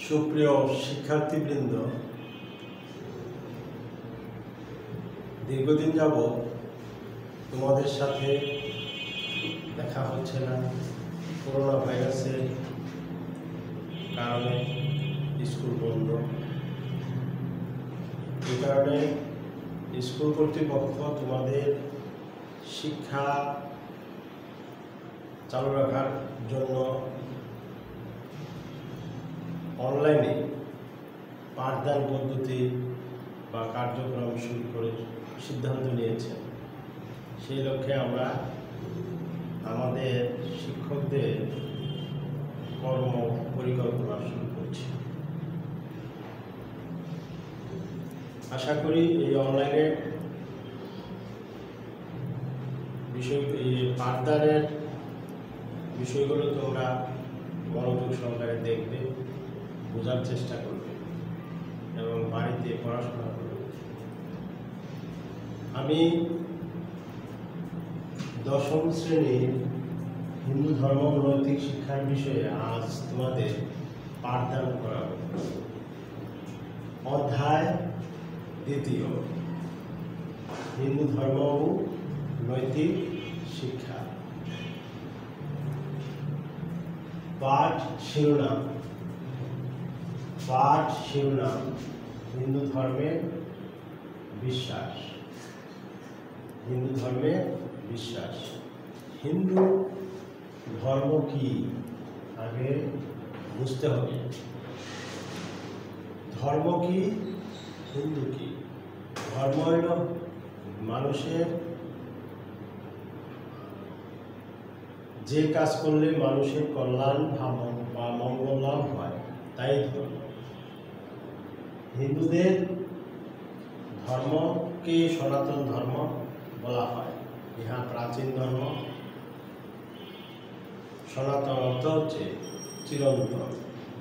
সুপ্রিয় শিক্ষার্থীবৃন্দ, দীর্ঘদিন যাবৎ তোমাদের সাথে দেখা হচ্ছে না। করোনা ভাইরাসের কারণে স্কুল বন্ধ। এই কারণে স্কুল কর্তৃপক্ষ তোমাদের শিক্ষা চালু রাখার জন্য অনলাইনে পাঠদান পদ্ধতি বা কার্যক্রম শুরু করে সিদ্ধান্ত নিয়েছে। সেই লক্ষ্যে আমরা আমাদের শিক্ষকদের কর্ম পরিকল্পনা শুরু করছি। আশা করি এই অনলাইনে পাঠদানের বিষয়গুলো তোমরা মনোযোগ সহকারে দেখবে, বোঝার চেষ্টা করবে এবং বাড়িতে পড়াশোনা করবে। আমি দশম শ্রেণীর হিন্দু ধর্ম ও নৈতিক শিক্ষার বিষয়ে আজ তোমাদের পাঠদান করাব। অধ্যায় দ্বিতীয়, হিন্দু ধর্ম ও নৈতিক শিক্ষা। পাঠ শিরোনাম হিন্দু ধর্মের বিশ্বাস। হিন্দু ধর্মের বিশ্বাস। হিন্দু ধর্ম কি আগে বুঝতে হবে। ধর্ম কি, হিন্দু কি? ধর্ম হল মানুষের যে কাজ করলে মানুষের কল্যাণ বা মঙ্গল লাভ হয় তাই ধর্ম। হিন্দুদের ধর্মকে সনাতন ধর্ম বলা হয়। ইহা প্রাচীন ধর্ম। সনাতন অর্থ হচ্ছে চিরন্তন,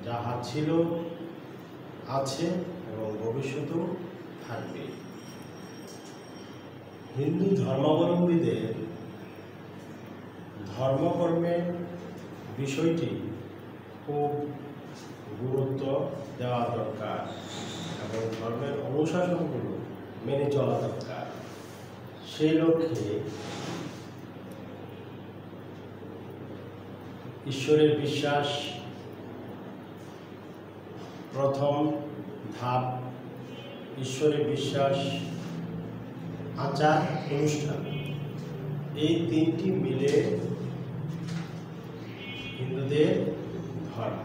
যাহা ছিল, আছে এবং ভবিষ্যতেও থাকবে। হিন্দু ধর্মাবলম্বীদের ধর্মকর্মের বিষয়টি খুব গুরুত্ব দেওয়া দরকার এবং ধর্মের অনুশাসনগুলো মেনে চলা দরকার। সেই লক্ষ্যে ঈশ্বরের বিশ্বাস প্রথম ধাপ। ঈশ্বরের বিশ্বাস, আচার অনুষ্ঠান, এই তিনটি মিলে হিন্দুদের ধর্ম।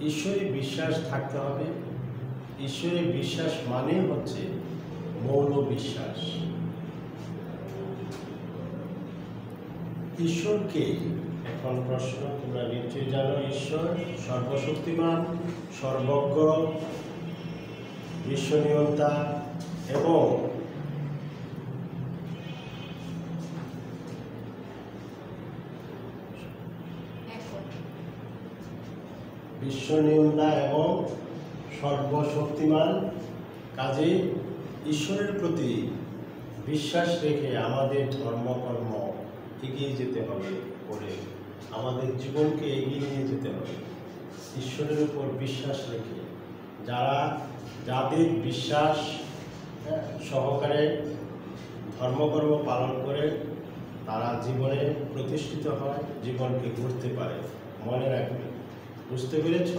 ঈশ্বরে বিশ্বাস থাকতে হবে। ঈশ্বরে বিশ্বাস মানে হচ্ছে মৌল বিশ্বাস। ঈশ্বরকে, এখন প্রশ্ন, তোমরা নিশ্চয়ই জানো, ঈশ্বর সর্বশক্তিমান, সর্বজ্ঞ, বিশ্বনিয়ন্তা এবং সর্বশক্তিমান। কাজে ঈশ্বরের প্রতি বিশ্বাস রেখে আমাদের ধর্মকর্ম এগিয়ে যেতে হবে, করে আমাদের জীবনকে এগিয়ে নিয়ে যেতে হবে ঈশ্বরের উপর বিশ্বাস রেখে। যাদের বিশ্বাস সহকারে ধর্মকর্ম পালন করে তারা জীবনে প্রতিষ্ঠিত হয়, জীবনকে গড়তে পারে। মনে রাখবে। বুঝতে পেরেছ?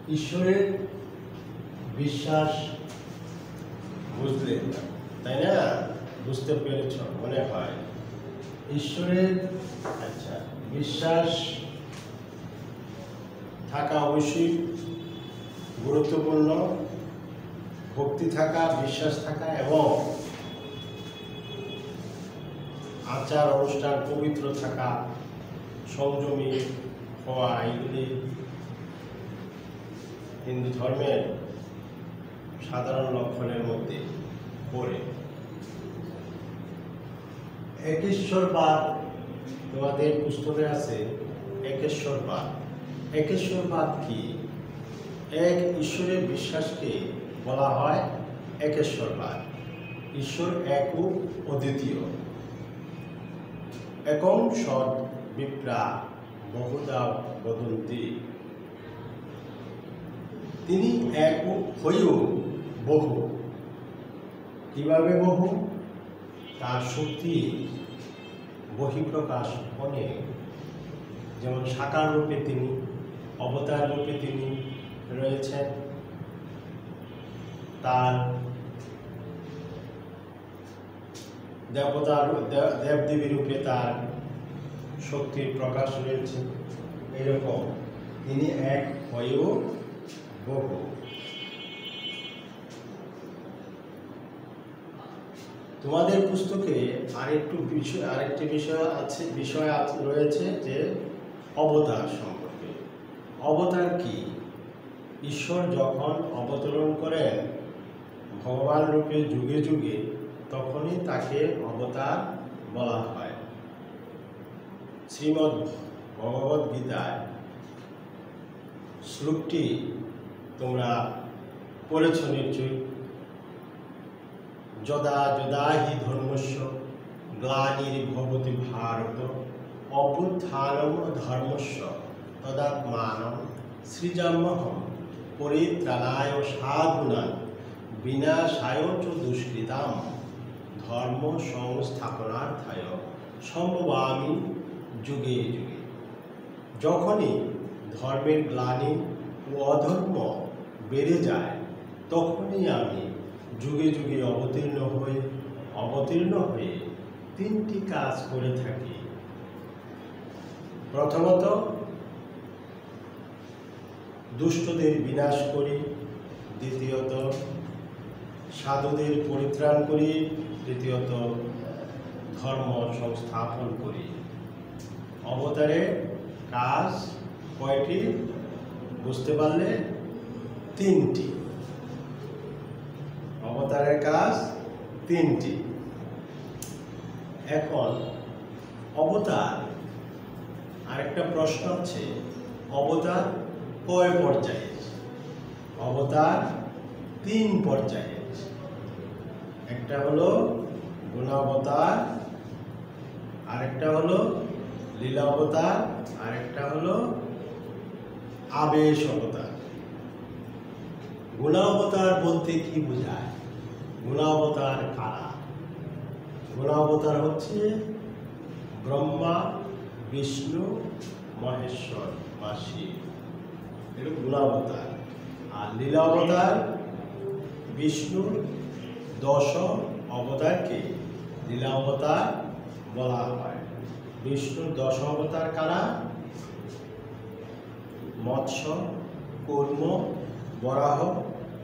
ঈশ্বরের বিশ্বাস বুঝলে, তাই না? বুঝতে পেরেছ মনে হয়। ঈশ্বরের বিশ্বাস থাকা অবশ্যই গুরুত্বপূর্ণ। ভক্তি থাকা, বিশ্বাস থাকা এবং আচার অনুষ্ঠান পবিত্র থাকা, সংযমী হওয়া, এইগুলি হিন্দু ধর্মের সাধারণ লক্ষণের মধ্যে পড়ে। একেশ্বরবাদ তোমাদের পুস্তকে আছে। একেশ্বরবাদ। একেশ্বরবাদ কি? এক ঈশ্বরের বিশ্বাসকে বলা হয় একেশ্বরবাদ। ঈশ্বর এক ও অদ্বিতীয়। একং সৎ বিপ্রা বহুদা বদন্তি। তিনি এক হয়েও বহু। কিভাবে বহু? তার শক্তি বহিঃপ্রকাশ অনেক। যেমন সাকার রূপে তিনি, অবতার রূপে তিনি রয়েছেন, তার দেবতার দেবদেবী রূপে তার শক্তির প্রকাশ রয়েছে। এরকম তিনি এক হয়েও বহু। তোমাদের পুস্তকে আরেকটি বিষয় রয়েছে যে অবতার সম্পর্কে। অবতার কি? ঈশ্বর যখন অবতরণ করেন ভগবান রূপে যুগে যুগে, তখনই তাকে অবতার বলা হয়। শ্রীমদ্ ভগবদ গীতায় শ্লোকটি তোমরা পড়েছ নিশ্চয়ই। যদা যদা হি ধর্মস্য গ্লানির্ভবতি ভারত অভ্যুত্থানম ধর্মস্য তদাত্মানম সৃজাম্যহম পরিত্রাণায় সাধূনাং বিনাশায় চ দুষ্কৃতাম ধর্ম সংস্থাপনার্থায় সম্ভবামি যুগে যুগে। যখনই ধর্মের গ্লানি ও অধর্ম বেড়ে যায়, তখনই আমি যুগে যুগে অবতীর্ণ হয়ে তিনটি কাজ করে থাকি। প্রথমত, দুষ্টদের বিনাশ করি। দ্বিতীয়ত, সাধুদের পরিত্রাণ করি। তৃতীয়ত, ধর্ম সংস্থাপন করি। অবতারের কাজ কয়টি বুঝতে পারলে? তিনটি। অবতারের কাজ তিনটি। এখন অবতার, আরেকটা প্রশ্ন আছে, অবতার কয় পর্যায়ে? অবতার 3 পর্যায়ে। একটা হলো গুণাবতার, আরেকটা হলো লীলাবতার, আরেকটা হলো আবেশ অবতার। গুণাবতার বলতে কি বোঝায়? গুণাবতার কারা? গুণাবতার হচ্ছে ব্রহ্মা, বিষ্ণু, মহেশ্বর, শিব। এটা গুণাবতার। আর লীলাবতার বিষ্ণুর 10 অবতারকে লীলাবতার বলা হয়। বিষ্ণুর 10 অবতার কারা? মৎস্য, কূর্ম, বরাহ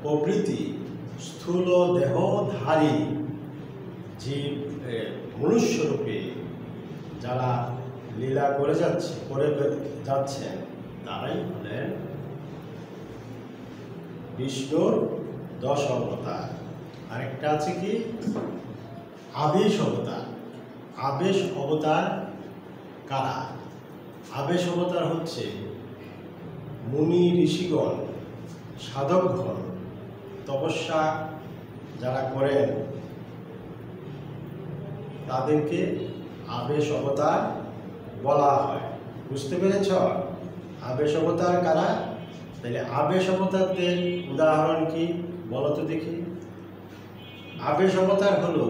প্রভৃতি স্থূল দেহধারী জীব মনুষ্যরূপে যারা লীলা করে যাচ্ছেন তারাই হলেন বিষ্ণুর 10 অবতার। আরেকটা আছে কি? আবেশ অবতার। আবেশ অবতার কারা? আবেশ অবতার হচ্ছে মুনি ঋষিগণ, সাধকগণ তপস্যা যারা করেন তাদেরকে আবেশ অবতার বলা হয়। বুঝতে পেরেছ? আবেশ অবতার কারা? তাহলে আবেশ অবতারদের উদাহরণ কি বলো তো দেখি। আবেশ অবতার হলো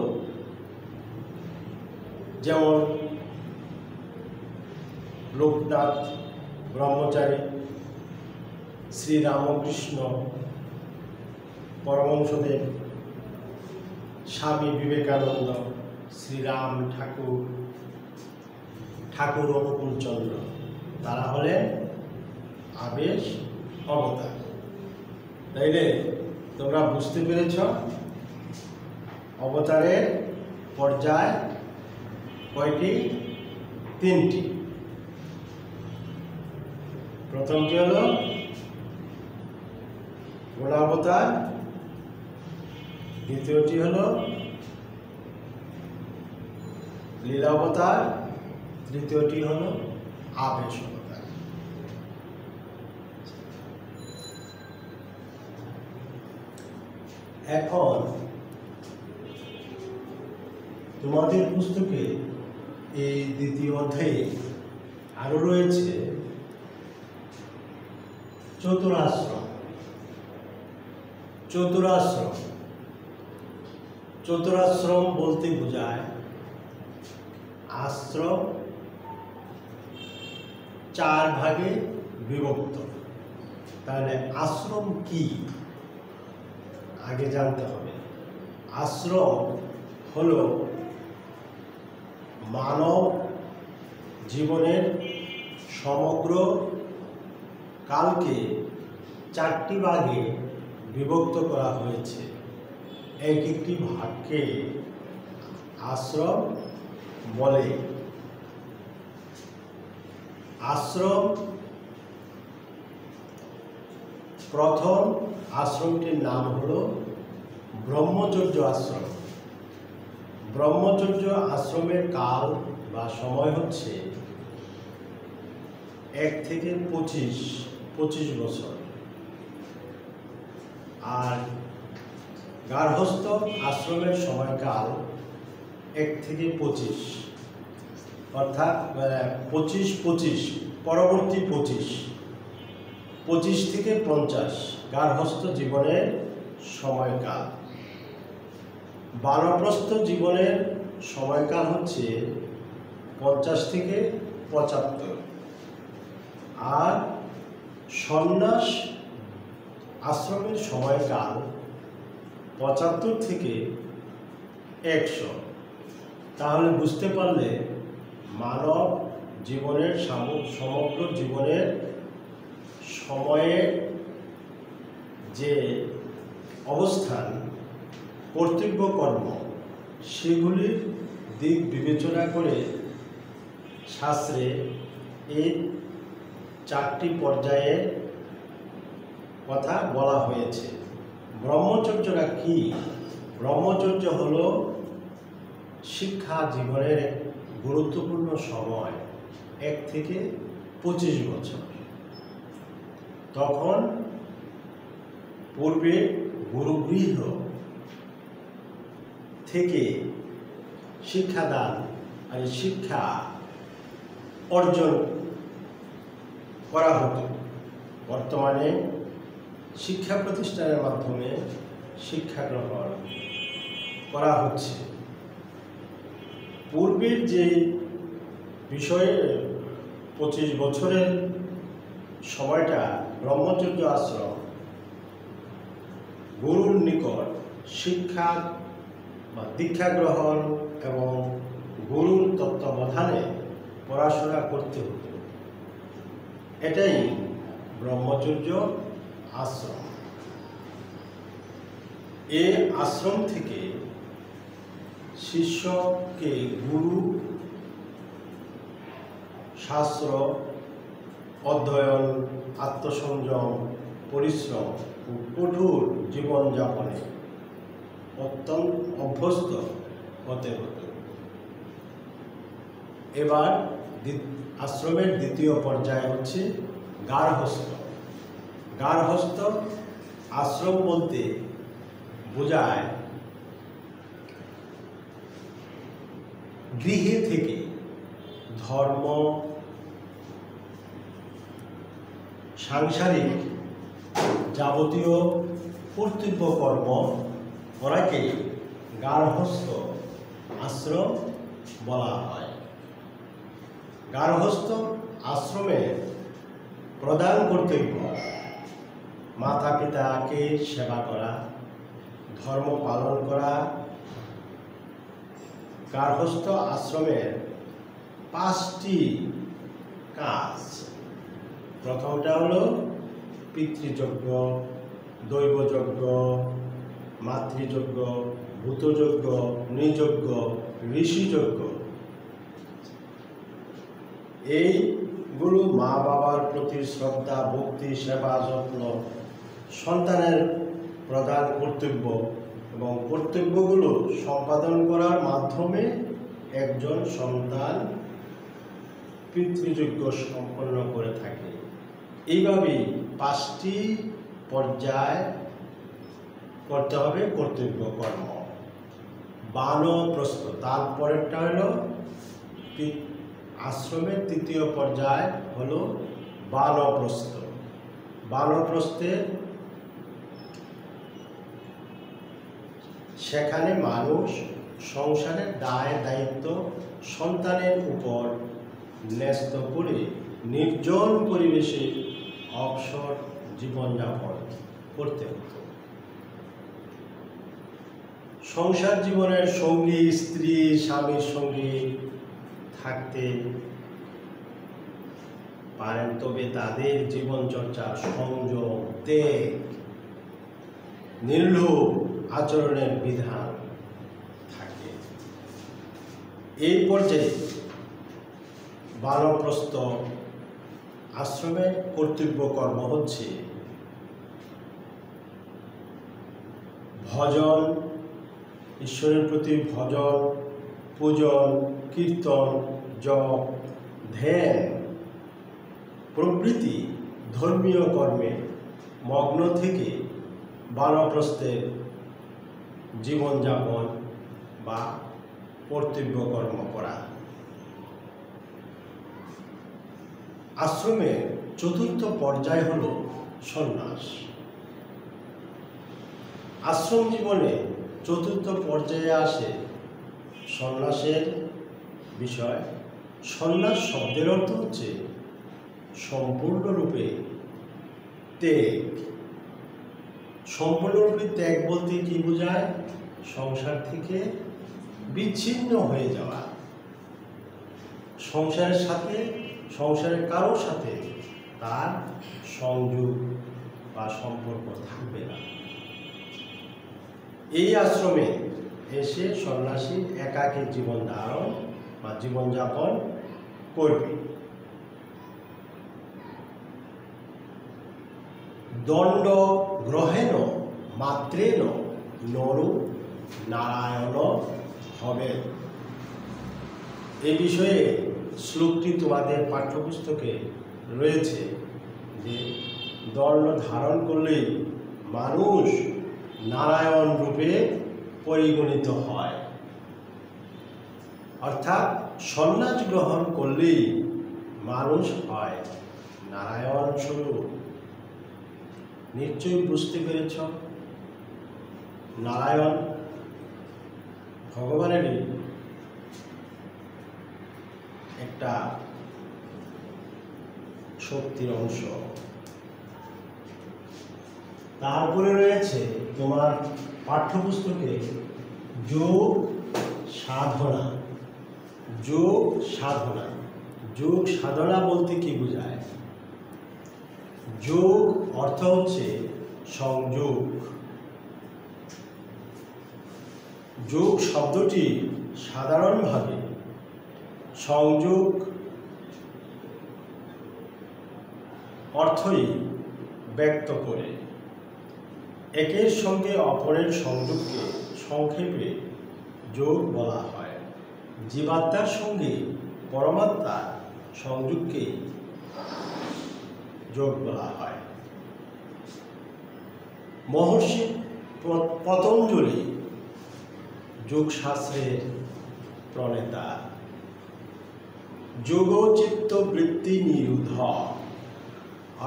যেমন লোকনাথ ব্রহ্মচারী, শ্রীরামকৃষ্ণ পরমহংসদেব, স্বামী বিবেকানন্দ, শ্রীরাম ঠাকুর অনুকূলচন্দ্র, তারা হলেন আবেশ অবতার। তাইলে তোমরা বুঝতে পেরেছ অবতারের পর্যায় কয়টি? 3টি। প্রথমটি হলো গুণাবতার, দ্বিতীয়টি হলো লীলাবতার, তৃতীয়টি হলো আবেশ অবতার। এখন তোমাদের পুস্তকে এই দ্বিতীয় অধ্যায়ে আরো রয়েছে চতুরাশ্রম। চতুরাশ্রম চতুরাশ্রম বলতে বোঝায় আশ্রম 4 ভাগে বিভক্ত। তাহলে আশ্রম কি আগে জানতে হবে। আশ্রম হলো মানব জীবনের সমগ্র কালকে 4টি ভাগে বিভক্ত করা হয়েছে। এক একটি ভাগকে আশ্রম বলে। আশ্রম, প্রথম আশ্রমটির নাম হলো ব্রহ্মচর্য আশ্রম। ব্রহ্মচর্য আশ্রমের কাল বা সময় হচ্ছে 1 থেকে 25 বছর। আর গার্হস্থ আশ্রমের সময়কাল 1 থেকে 25, অর্থাৎ 25 পরবর্তী 25 থেকে 50 গার্হস্থ জীবনের সময়কাল। বানপ্রস্থ জীবনের সময়কাল হচ্ছে 50 থেকে 75। আর সন্ন্যাস আশ্রমের সময়কাল 75 থেকে 100। তাহলে বুঝতে পারলে মানব জীবনের সমগ্র জীবনের সময়ের যে অবস্থান, কর্তব্য কর্ম, সেগুলির দিক বিবেচনা করে শাস্ত্রে এই 4টি পর্যায়ের কথা বলা হয়েছে। ব্রহ্মচর্যটা কি? ব্রহ্মচর্য হলো শিক্ষা জীবনের এক গুরুত্বপূর্ণ সময়, 1 থেকে 25 বছর। তখন পূর্বে গুরুগৃহ থেকে শিক্ষাদান আর শিক্ষা অর্জন করা হতো। বর্তমানে শিক্ষা প্রতিষ্ঠানের মাধ্যমে শিক্ষা গ্রহণ করা হচ্ছে। পূর্বের যে বিষয়ে 25 বছরের সময়টা ব্রহ্মচর্য আশ্রম, গুরুর নিকট শিক্ষা বা দীক্ষা গ্রহণ এবং গুরুর তত্ত্বাবধানে পড়াশোনা করতে হতো। এটাই ব্রহ্মচর্য আশ্রম। এই আশ্রম থেকে শিষ্যকে গুরু শাস্ত্র অধ্যয়ন, আত্মসংযম, পরিশ্রম ও কঠোর জীবনযাপনে অত্যন্ত অভ্যস্ত হতে হতো। এবার আশ্রমের দ্বিতীয় পর্যায় হচ্ছে গার্হস্থ। গার্হস্থ আশ্রম বলতে বোঝায় গৃহে থেকে ধর্ম, সাংসারিক যাবতীয় কর্তব্য কর্ম করাকে গার্হস্থ আশ্রম বলা হয়। গার্হস্থ আশ্রমের প্রধান কর্তব্য মাতা পিতাকে সেবা করা, ধর্ম পালন করা। গার্হস্থ আশ্রমের 5টি কাজ। প্রথমটা হলো পিতৃযজ্ঞ, দৈবযজ্ঞ, মাতৃযজ্ঞ, ভূতযজ্ঞ, নৃযজ্ঞ, ঋষিযজ্ঞ। এইগুলো মা বাবার প্রতি শ্রদ্ধা, ভক্তি, সেবা, যত্ন, সন্তানের প্রধান কর্তব্য এবং কর্তব্যগুলো সম্পাদন করার মাধ্যমে একজন সন্তান পিতৃযজ্ঞ সম্পন্ন করে থাকে। এইভাবেই 5টি পর্যায় করতে হবে কর্তব্য কর্ম। বানপ্রস্থ, তারপরেরটা হলো আশ্রমের তৃতীয় পর্যায় হলো বানপ্রস্থ। বানপ্রস্থে সেখানে মানুষ সংসারের দায় দায়িত্ব সন্তানের উপর ন্যস্ত করে নির্জন পরিবেশে অবসর জীবনযাপন করতে হতো। সংসার জীবনের সঙ্গী স্ত্রী স্বামীর সঙ্গে থাকতে পারেন, তবে তাদের জীবনচর্চার সংযম, ত্যাগ, নির্লোভ আচরণের বিধান থাকে। এই পর্যায়ে বানপ্রস্থ আশ্রমের কর্তব্য কর্ম হচ্ছে ভজন, ঈশ্বরের প্রতি ভজন, পূজন, কীর্তন, জপ, ধ্যান প্রভৃতি ধর্মীয় কর্মে মগ্ন থেকে বানপ্রস্থের জীবনযাপন বা কর্তব্য কর্ম করা। আশ্রমের চতুর্থ পর্যায় হল সন্ন্যাস। আশ্রম জীবনে চতুর্থ পর্যায়ে আসে সন্ন্যাসের বিষয়। সন্ন্যাস শব্দের অর্থ হচ্ছে সম্পূর্ণরূপে ত্যাগ। সম্পূর্ণরূপে ত্যাগ বলতে কি বোঝায়? সংসার থেকে বিচ্ছিন্ন হয়ে যাওয়া, সংসারের কারোর সাথে তার সংযোগ বা সম্পর্ক থাকবে না। এই আশ্রমে এসে সন্ন্যাসী একাকী জীবন ধারণ বা জীবনযাপন করবে। দণ্ড গ্রহেণ মাত্রেণ নরু নারায়ণ হবে। এই বিষয়ে শ্লোকটি তোমাদের পাঠ্যপুস্তকে রয়েছে যে দণ্ড ধারণ করলেই মানুষ নারায়ণ রূপে পরিগণিত হয়, অর্থাৎ সন্ন্যাস গ্রহণ করলেই মানুষ হয় নারায়ণ স্বরূপ। নিশ্চয়ই বুঝতে পেরেছ, নারায়ণ ভগবানেরই একটা শক্তির অংশ। তারপরে রয়েছে তোমার পাঠ্যপুস্তকে যোগ সাধনা। যোগ সাধনা, যোগ সাধনা বলতে কি বোঝায়? যোগ অর্থ হচ্ছে সংযোগ। যোগ শব্দটি সাধারণভাবে সংযোগ অর্থই ব্যক্ত করে। একের সঙ্গে অপরের সংযোগকে সংক্ষেপে যোগ বলা হয়। জীবাত্মার সঙ্গে পরমাত্মার সংযোগকে যোগ বলা হয়। মহর্ষি পতঞ্জলি যোগশাস্ত্রের প্রণেতা। যোগ চিত্তবৃত্তি নিরোধ,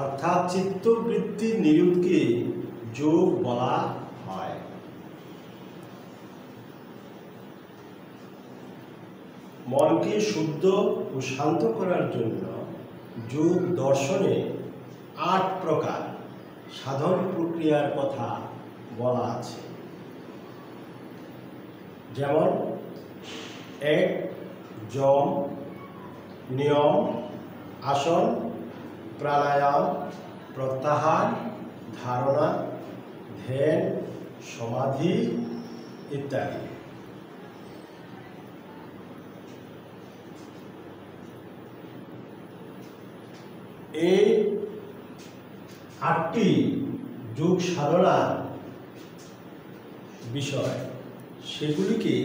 অর্থাৎ চিত্তবৃত্তি নিরোধকে যোগ বলা হয়। মনকে শুদ্ধ ও শান্ত করার জন্য যোগ দর্শনে 8 প্রকার সাধন প্রক্রিয়ার কথা বলা আছে। যেমন 1 যম, নিয়ম, আসন, প্রাণায়াম, প্রত্যাহার, ধারণা, ধ্যান, সমাধি ইত্যাদি। এই 8টি যোগ সাধনার বিষয়, সেগুলিকে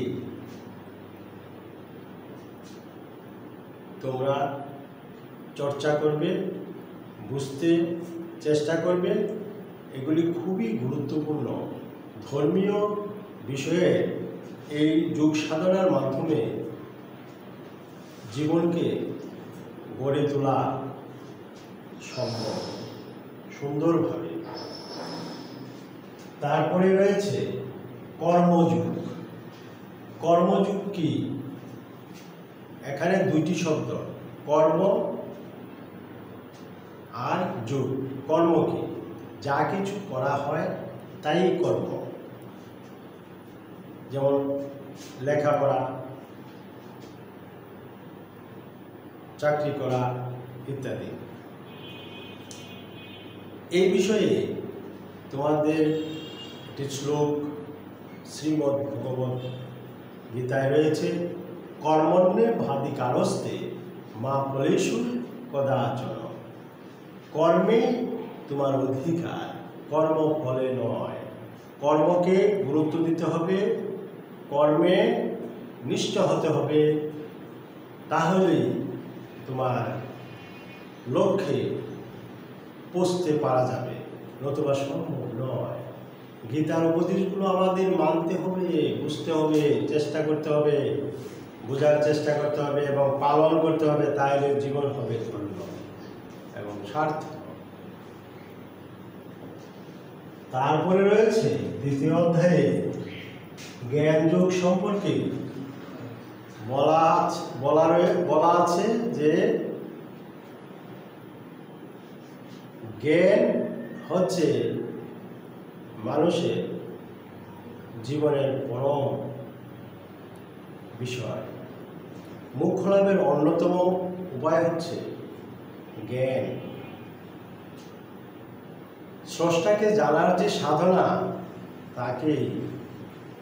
তোমরা চর্চা করবে, বুঝতে চেষ্টা করবে। এগুলি খুবই গুরুত্বপূর্ণ ধর্মীয় বিষয়ে। এই যোগ সাধনার মাধ্যমে জীবনকে গড়ে তোলা সম্ভব সুন্দরভাবে। তারপরে রয়েছে কর্মযুগ। কর্মযুগ কি? এখানে দুইটি শব্দ, কর্ম আর যুগ। কর্ম কি? যা কিছু করা হয় তাই কর্ম, যেমন লেখাপড়া, চাকরি করা ইত্যাদি। এই বিষয়ে তোমাদের একটি শ্লোক শ্রীমদ্ ভগবত গীতায় রয়েছে, কর্মণ্যে ভাদিকারস্তে মা ফলেষু কদাচন। কর্মে তোমার অধিকার, কর্মফলে নয়। কর্মকে গুরুত্ব দিতে হবে, কর্মে নিষ্ঠ হতে হবে, তাহলেই তোমার লক্ষ্যে পৌঁছতে পারা যাবে, নতুবা সম্ভব নয়। গীতার উপদেশগুলো আমাদের মানতে হবে, বুঝতে হবে, চেষ্টা করতে হবে, বোঝার চেষ্টা করতে হবে এবং পালন করতে হবে, তাহলে জীবন হবে ধন্য এবং সার্থক। তারপরে রয়েছে দ্বিতীয় অধ্যায়ে জ্ঞান যোগ সম্পর্কে বলা আছে যে জ্ঞান হচ্ছে মানুষের জীবনের পরম বিষয়। মোক্ষ লাভের অন্যতম উপায় হচ্ছে জ্ঞান। স্রষ্টাকে জানার যে সাধনা, তাকেই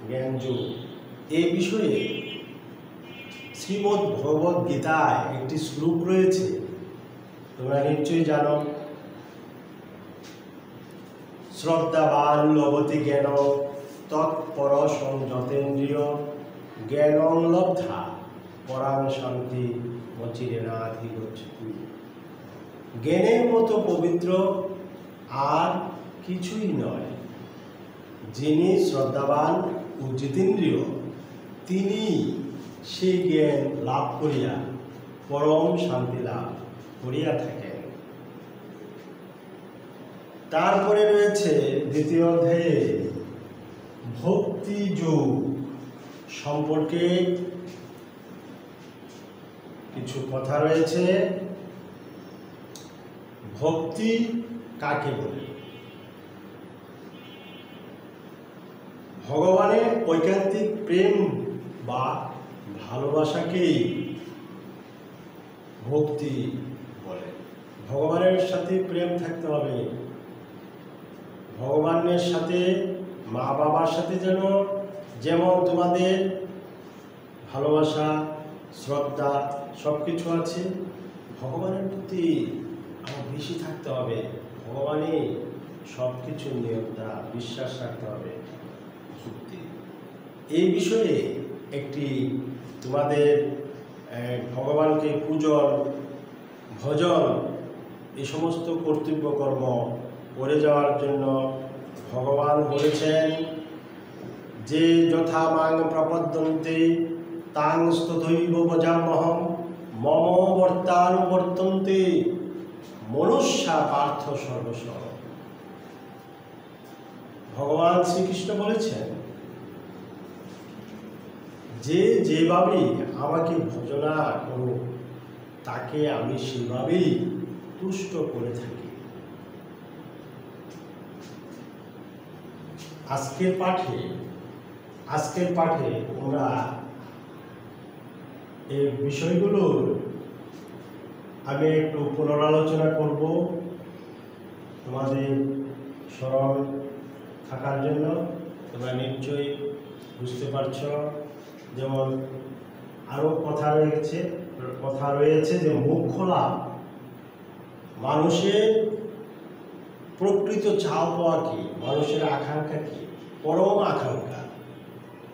জ্ঞানযোগ। এই বিষয়ে শ্রীমদ্ ভগবত গীতায় একটি শ্লোক রয়েছে, তোমরা নিশ্চয়ই জানো, শ্রদ্ধাবান লভতে জ্ঞান তৎপর সংযতেন্দ্রিয় জ্ঞানং লব্ধা পরাং শান্তি মচিরেনাধিগচ্ছতি। জ্ঞানের মতো পবিত্র আর কিছুই নয়। যিনি শ্রদ্ধাবান ও জিতেন্দ্রিয়, তিনি সেই জ্ঞান লাভ করিয়া পরম শান্তি লাভ করিয়া থাকেন। তারপরে রয়েছে দ্বিতীয় অধ্যায়ে ভক্তি যোগ সম্পর্কে কিছু কথা রয়েছে। ভক্তি কাকে বলে? ভগবানের ঐকান্তিক প্রেম বা ভালোবাসাকেই ভক্তি বলে। ভগবানের সাথে প্রেম থাকতে হবে, ভগবানের সাথে, মা বাবার সাথে যেমন তোমাদের ভালোবাসা, শ্রদ্ধা সব কিছু আছে, ভগবানের প্রতি আমার বেশি থাকতে হবে। ভগবানই সব কিছুর নিয়ন্তা, বিশ্বাস রাখতে হবে। সত্যি এই বিষয়ে একটি তোমাদের ভগবানকে পূজন, ভজন, এই সমস্ত কর্তব্য কর্ম করে যাওয়ার জন্য ভগবান বলেছেন যে যথা মাং প্রপদ্যন্তে তাং স্তথৈব ভজাম্যহম মম বর্তানুবর্তন্তে মনুষ্যা পার্থ সর্বস্ব। ভগবান শ্রীকৃষ্ণ বলেছেন যে যেভাবেই আমাকে ভজনা করুক, তাকে আমি সেভাবেই তুষ্ট করে থাকি। আজকের পাঠে আমরা এই বিষয়গুলোর আমি একটু পুনরালোচনা করব তোমাদের স্মরণ থাকার জন্য। তোমরা নিশ্চয়ই বুঝতে পারছ। যেমন আরও কথা রয়েছে যে মোক্ষ লাভ, মানুষের প্রকৃত চাও পাওয়া কি, মানুষের আকাঙ্ক্ষা কি? পরম আকাঙ্ক্ষা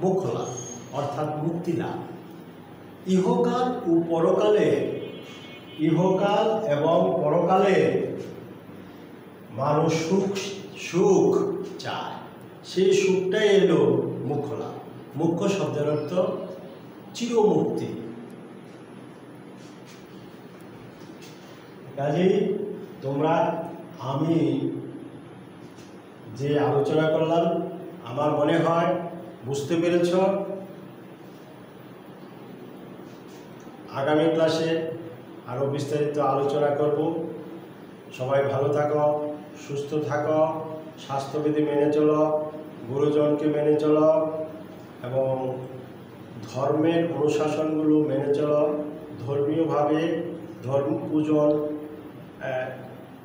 মোক্ষ লাভ অর্থাৎ মুক্তি লাভ। ইহকাল এবং পরকালে মানুষ সুখ চায়, সেই সুখটাই এলো মোক্ষ লাভ। মোক্ষ শব্দের অর্থ চিরমুক্তি। কাজেই তোমরা আমি যে আলোচনা করলাম আমার মনে হয় বুঝতে পেরেছ। আগামী ক্লাসে আরও বিস্তারিত আলোচনা করব। সবাই ভালো থাকো, সুস্থ থাকো, স্বাস্থ্যবিধি মেনে চলো, গুরুজনকে মেনে চলো এবং ধর্মের অনুশাসনগুলো মেনে চলো। ধর্মীয়ভাবে ধর্ম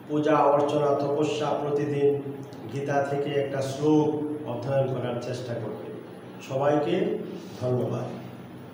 পূজা অর্চনা তপস্যা প্রতিদিন গীতা থেকে একটা শ্লোক অধ্যয়ন করার চেষ্টা করবে। সবাইকে ধন্যবাদ।